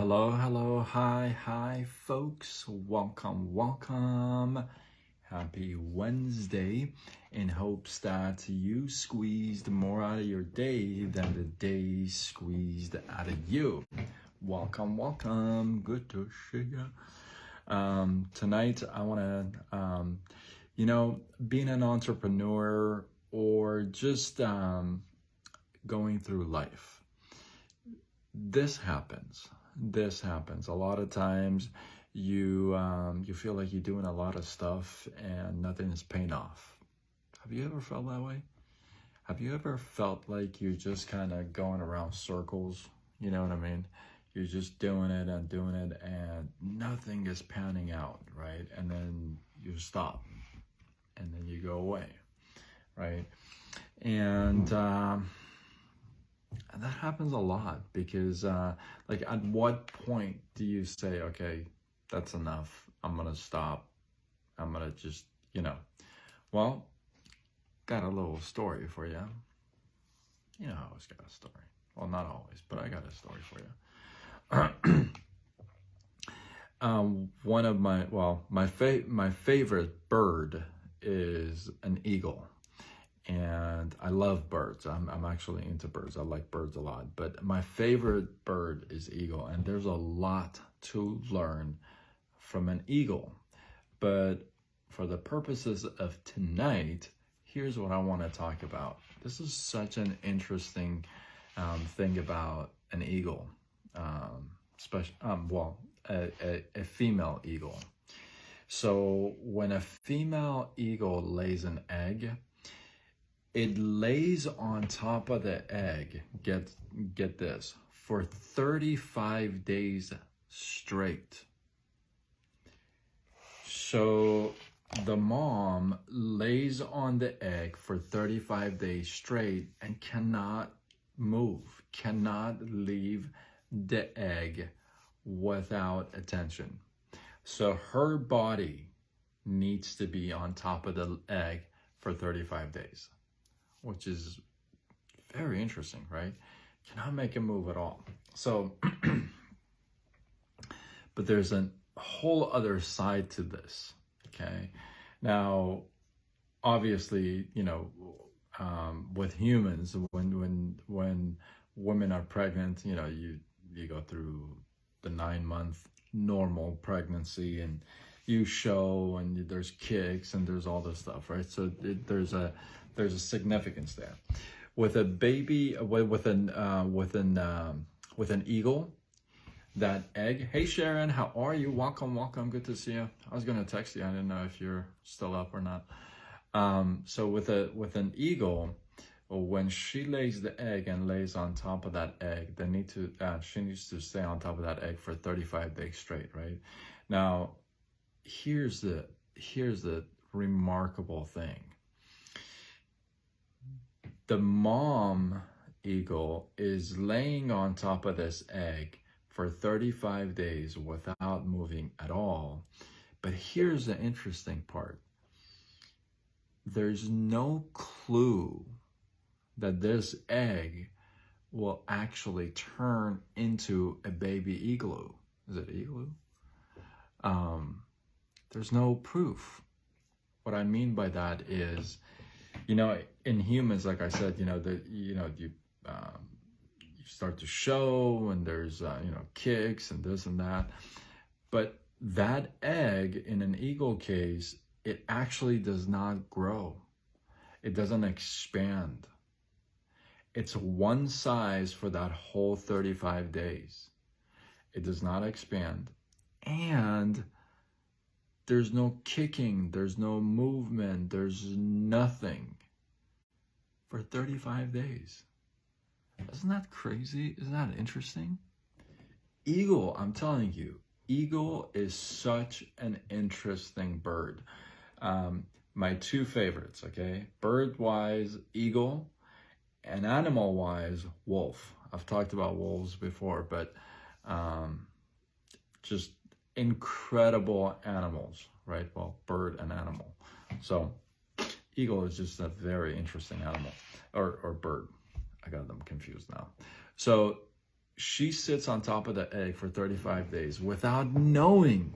Hello, hello, hi, folks. Welcome. Happy Wednesday. In hopes that you squeezed more out of your day than the day squeezed out of you. Welcome. Good to see you. Tonight, I want to, being an entrepreneur or just going through life, this happens. A lot of times you feel like you're doing a lot of stuff and nothing is paying off. Have you ever felt that way? Have you ever felt like you're just kind of going around circles? You know what I mean? You're just doing it and nothing is panning out, right? And then you stop and then you go away, right? And that happens a lot because like at what point do you say, okay, that's enough, I'm gonna stop, I'm gonna just, well, got a little story for you. I always got a story. Well, not always, but I got a story for you. One of my favorite bird is an eagle. And I love birds. I'm actually into birds. I like birds a lot. But my favorite bird is eagle. And there's a lot to learn from an eagle. But for the purposes of tonight, here's what I want to talk about. This is such an interesting thing about an eagle. A female eagle. So when a female eagle lays an egg, it lays on top of the egg, get this, for 35 days straight. So the mom lays on the egg for 35 days straight and cannot move, cannot leave the egg without attention. So her body needs to be on top of the egg for 35 days. Which is very interesting, right? Cannot make a move at all. So, but there's a whole other side to this, okay? Now, obviously, with humans, when women are pregnant, you go through the 9-month normal pregnancy and you show and there's kicks and there's all this stuff, right? So there's a significance there. With a baby, with an eagle, that egg. Hey Sharon, how are you? Welcome. Good to see you. I was gonna text you. I didn't know if you're still up or not. So with an eagle, when she lays the egg and lays on top of that egg, she needs to stay on top of that egg for 35 days straight, right? Now, here's the remarkable thing. The mom eagle is laying on top of this egg for 35 days without moving at all. But here's the interesting part. There's no clue that this egg will actually turn into a baby igloo. Is it igloo? There's no proof. What I mean by that is, in humans, like I said, you start to show and there's, kicks and this and that. But that egg in an eagle case, it actually does not grow. It doesn't expand. It's one size for that whole 35 days. It does not expand. And there's no kicking, there's no movement, there's nothing for 35 days. Isn't that crazy? Isn't that interesting? Eagle, I'm telling you, eagle is such an interesting bird. My two favorites, okay? Bird-wise, eagle, and animal-wise, wolf. I've talked about wolves before, but just incredible animals, right? Well, bird and animal. So eagle is just a very interesting animal or bird. I got them confused now. So she sits on top of the egg for 35 days without knowing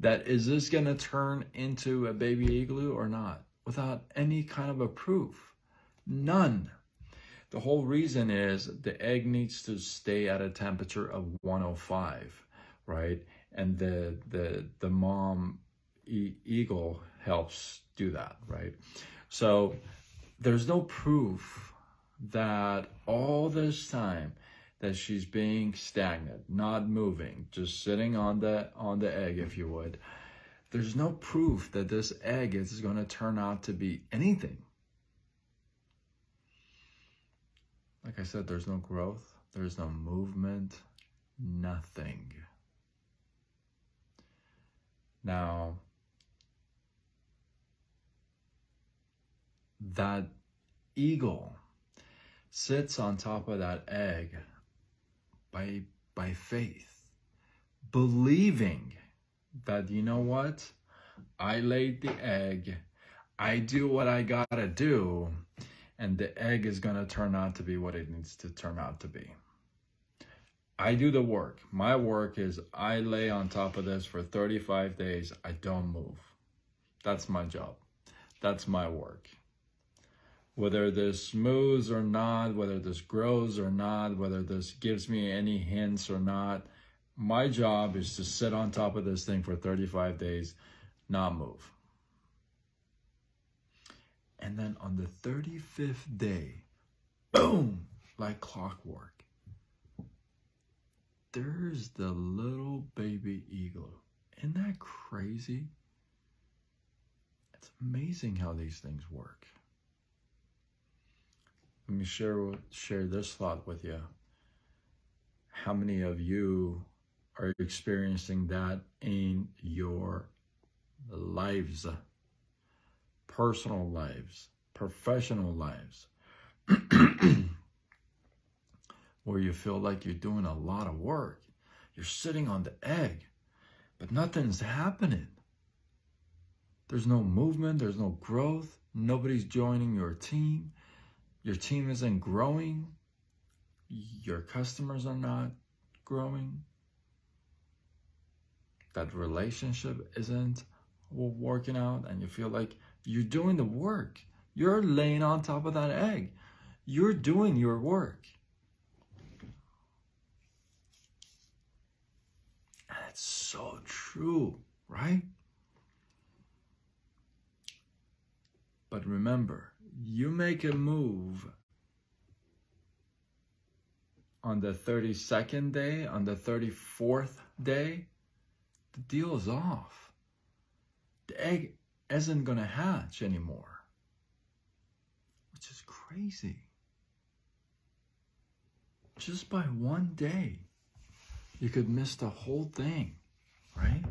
that is this going to turn into a baby igloo or not, without any kind of a proof. None. The whole reason is the egg needs to stay at a temperature of 105, right? And the mom eagle helps do that, right? So there's no proof that all this time that she's being stagnant, not moving, just sitting on the egg, if you would. There's no proof that this egg is going to turn out to be anything. Like I said, there's no growth, there's no movement, nothing. Now, that eagle sits on top of that egg by faith, believing that, you know what, I laid the egg, I do what I gotta do, and the egg is gonna turn out to be what it needs to turn out to be. I do the work. My work is I lay on top of this for 35 days. I don't move. That's my job. That's my work. Whether this moves or not, whether this grows or not, whether this gives me any hints or not, my job is to sit on top of this thing for 35 days, not move. And then on the 35th day, boom, like clockwork, there's the little baby eagle. Isn't that crazy? It's amazing how these things work. Let me share this thought with you. How many of you are experiencing that in your lives? Personal lives, professional lives, where you feel like you're doing a lot of work. You're sitting on the egg, but nothing's happening. There's no movement, there's no growth, nobody's joining your team isn't growing, your customers are not growing, that relationship isn't working out, and you feel like you're doing the work. You're laying on top of that egg. You're doing your work. And it's so true, right? But remember, you make a move on the 32nd day, on the 34th day, the deal is off. The egg isn't going to hatch anymore, which is crazy. Just by one day, you could miss the whole thing, right?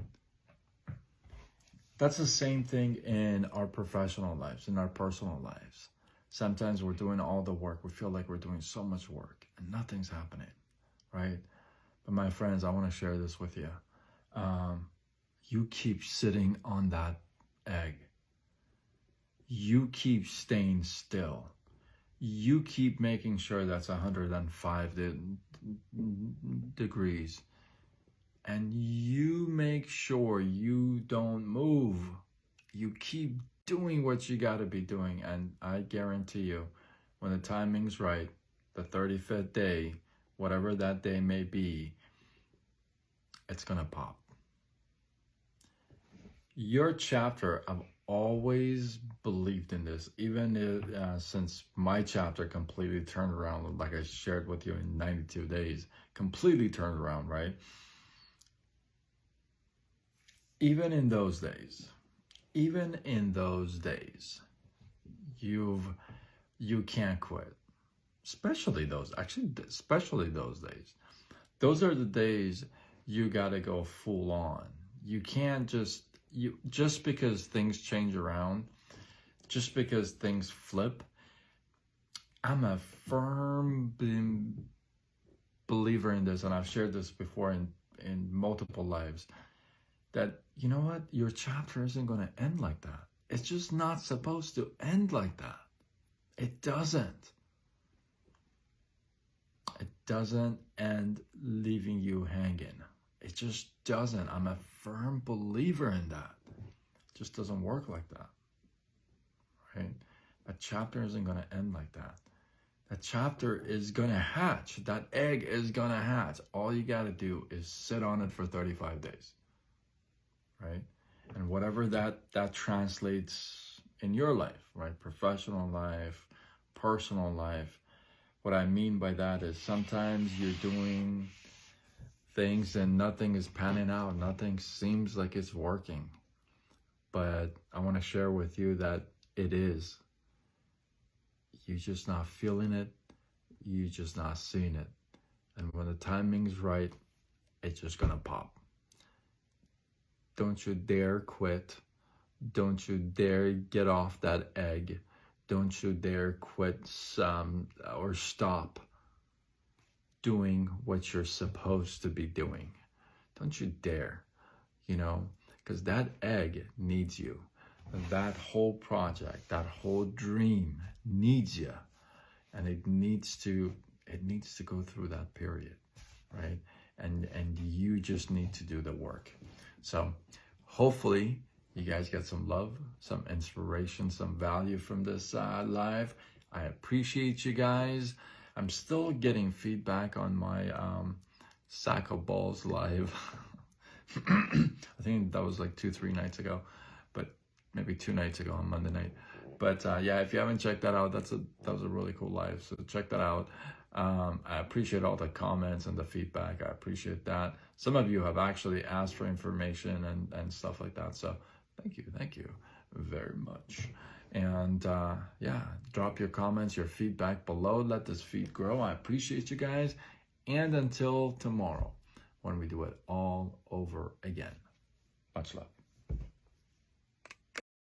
That's the same thing in our professional lives, in our personal lives. Sometimes we're doing all the work. We feel like we're doing so much work and nothing's happening, right? But my friends, I want to share this with you. You keep sitting on that egg. You keep staying still. You keep making sure that's 105 degrees. And you make sure you don't move. You keep doing what you got to be doing. And I guarantee you, when the timing's right, the 35th day, whatever that day may be, it's going to pop. Your chapter, I've always believed in this, even since my chapter completely turned around, like I shared with you in 92 days, completely turned around, right? Even in those days, you can't quit. Especially those days. Those are the days you gotta go full on. You can't just because things change around, just because things flip. I'm a firm believer in this, and I've shared this before in multiple lives, that, you know what, your chapter isn't going to end like that. It's just not supposed to end like that. It doesn't. It doesn't end leaving you hanging. It just doesn't. I'm a firm believer in that. It just doesn't work like that, right? A chapter isn't going to end like that. That chapter is going to hatch. That egg is going to hatch. All you got to do is sit on it for 35 days, right? And whatever that translates in your life, right? Professional life, personal life. What I mean by that is sometimes you're doing things and nothing is panning out. Nothing seems like it's working. But I want to share with you that it is. You're just not feeling it. You're just not seeing it. And when the timing's right, it's just going to pop. Don't you dare quit. Don't you dare get off that egg. Don't you dare quit or stop doing what you're supposed to be doing. Don't you dare, because that egg needs you. That whole project, that whole dream needs you. And it needs to go through that period, right? And you just need to do the work. So hopefully you guys get some love, some inspiration, some value from this live. I appreciate you guys. I'm still getting feedback on my Sack of Balls live. I think that was like 2-3 nights ago, but maybe 2 nights ago on Monday night. But yeah, if you haven't checked that out, that was a really cool live. So check that out. I appreciate all the comments and the feedback. I appreciate that. Some of you have actually asked for information and stuff like that. So thank you very much. And yeah, drop your comments, your feedback below. Let this feed grow. I appreciate you guys. And until tomorrow, when we do it all over again. Much love.